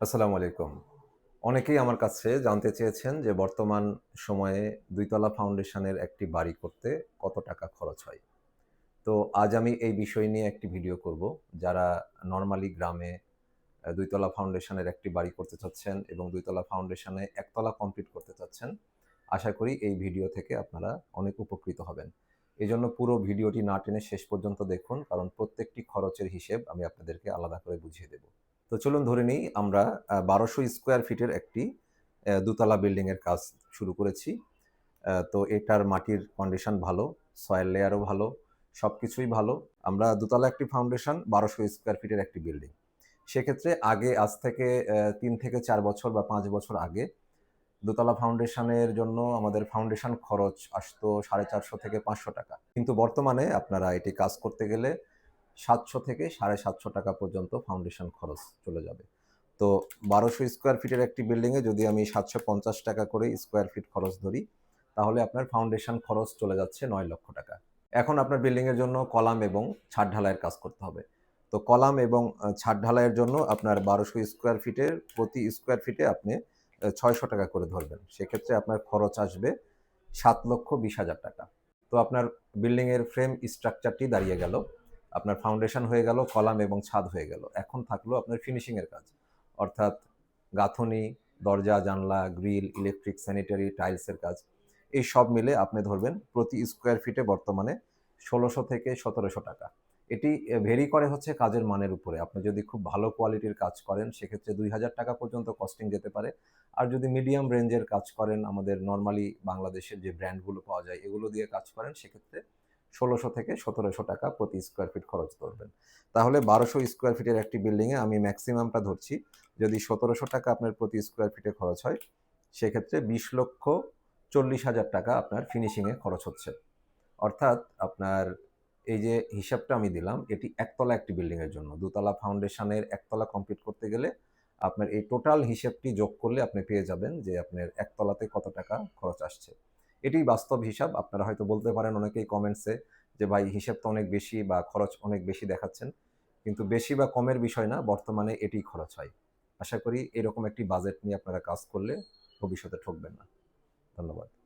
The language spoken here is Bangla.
আসসালামু আলাইকুম। অনেকেই আমার কাছে জানতে চেয়েছেন যে বর্তমান সময়ে ২ তলা ফাউন্ডেশনের একটি বাড়ি করতে কত টাকা খরচ হয়? তো আজ আমি এই বিষয় নিয়ে একটি ভিডিও করব। যারা নরমালি গ্রামে ২ তলা ফাউন্ডেশনের একটি বাড়ি করতে চাচ্ছেন এবং ২ তলা ফাউন্ডেশনে ১ তলা কমপ্লিট করতে চাচ্ছেন। আশা করি এই ভিডিও থেকে আপনারা অনেক উপকৃত হবেন। এজন্য পুরো ভিডিওটি না টেনে শেষ পর্যন্ত দেখুন, কারণ প্রত্যেকটি খরচের হিসেব আমি আপনাদেরকে আলাদা করে বুঝিয়ে দেব। তো চলুন ধরে নিই আমরা ১২০০ স্কোয়ার ফিটের একটি দোতলা বিল্ডিং এর কাজ শুরু করেছি। তো এটার মাটির কন্ডিশন ভালো, সয়েল লেয়ারও ভালো, সবকিছুই ভালো। আমরা দোতলা একটি ফাউন্ডেশন, ১২০০ স্কোয়ার ফিটের একটি বিল্ডিং। সেক্ষেত্রে আজ থেকে ৩ থেকে ৪ বছর বা ৫ বছর আগে দোতলা ফাউন্ডেশনের জন্য আমাদের ফাউন্ডেশন খরচ আসতো ৳৪৫০ থেকে ৳৫০০। কিন্তু বর্তমানে আপনারা এটি কাজ করতে গেলে ৳৭০০ থেকে ৳৭৫০ পর্যন্ত ফাউন্ডেশন খরচ চলে যাবে। তো ১২০০ স্কোয়ার ফিটের একটি বিল্ডিংয়ে যদি আমি ৳৭৫০ করে স্কোয়ার ফিট খরচ ধরি, তাহলে আপনার ফাউন্ডেশন খরচ চলে যাচ্ছে ৳৯,০০,০০০। এখন আপনার বিল্ডিং এর জন্য কলাম এবং ছাদ ঢালাইয়ের কাজ করতে হবে। তো কলাম এবং ছাদ ঢালাইয়ের জন্য আপনার ১২০০ স্কোয়ার ফিটের প্রতি স্কোয়ার ফিটে আপনি ৳৬০০ করে ধরবেন। সেক্ষেত্রে আপনার খরচ আসবে ৳৭,২০,০০০। তো আপনার বিল্ডিং এর ফ্রেম স্ট্রাকচারটি দাঁড়িয়ে গেল। আপনার ফাউন্ডেশন হয়ে গেল, কলাম এবং ছাদ হয়ে গেল। এখন থাকলো আপনার ফিনিশিং এর কাজ। অর্থাৎ গাঁথুনি, দরজা, জানলা, গ্রিল, ইলেকট্রিক, স্যানিটারি, টাইলসের কাজ। এই সব মিলে আপনি ধরবেন প্রতি স্কোয়ার ফিটে বর্তমানে ৳১৬০০ থেকে ৳১৭০০। এটি ভেরি করে হচ্ছে কাজের মানের উপরে। আপনি যদি খুব ভালো কোয়ালিটির কাজ করেন সেক্ষেত্রে ৳২,০০০ পর্যন্ত কস্টিং যেতে পারে। আর যদি মিডিয়াম রেঞ্জের কাজ করেন, আমাদের নরমালি বাংলাদেশের যে ব্র্যান্ডগুলো পাওয়া যায় এগুলো দিয়ে কাজ করেন, সেক্ষেত্রে ষোলশো থেকে ৳১৭০০ প্রতি স্কোয়ার ফিট খরচ ধরবেন। তাহলে ১২০০ স্কোয়ার ফিটের একটি বিল্ডিংয়ে আমি ম্যাক্সিমামটা ধরছি। যদি ৳১৭০০ আপনার প্রতি স্কোয়ার ফিটে খরচ হয়, সেক্ষেত্রে ৳২০,৪০,০০০ আপনার ফিনিশিং এ খরচ হচ্ছে। অর্থাৎ আপনার এই যে হিসাবটা আমি দিলাম, এটি একতলা একটি বিল্ডিং এর জন্য। দোতলা ফাউন্ডেশনের একতলা কমপ্লিট করতে গেলে আপনার এই টোটাল হিসেবটি যোগ করলে আপনি পেয়ে যাবেন যে আপনার একতলাতে কত টাকা খরচ আসছে। এটিই বাস্তব হিসাব। আপনারা হয়তো বলতে পারেন অনেকেই কমেন্টসে যে, "ভাই হিসেব তো অনেক বেশি বা খরচ অনেক বেশি দেখাচ্ছেন।" কিন্তু বেশি বা কমের বিষয় না, বর্তমানে এটিই খরচ হয়। আশা করি এরকম একটি বাজেট নিয়ে আপনারা কাজ করলে ভবিষ্যতে ঠকবেন না। ধন্যবাদ।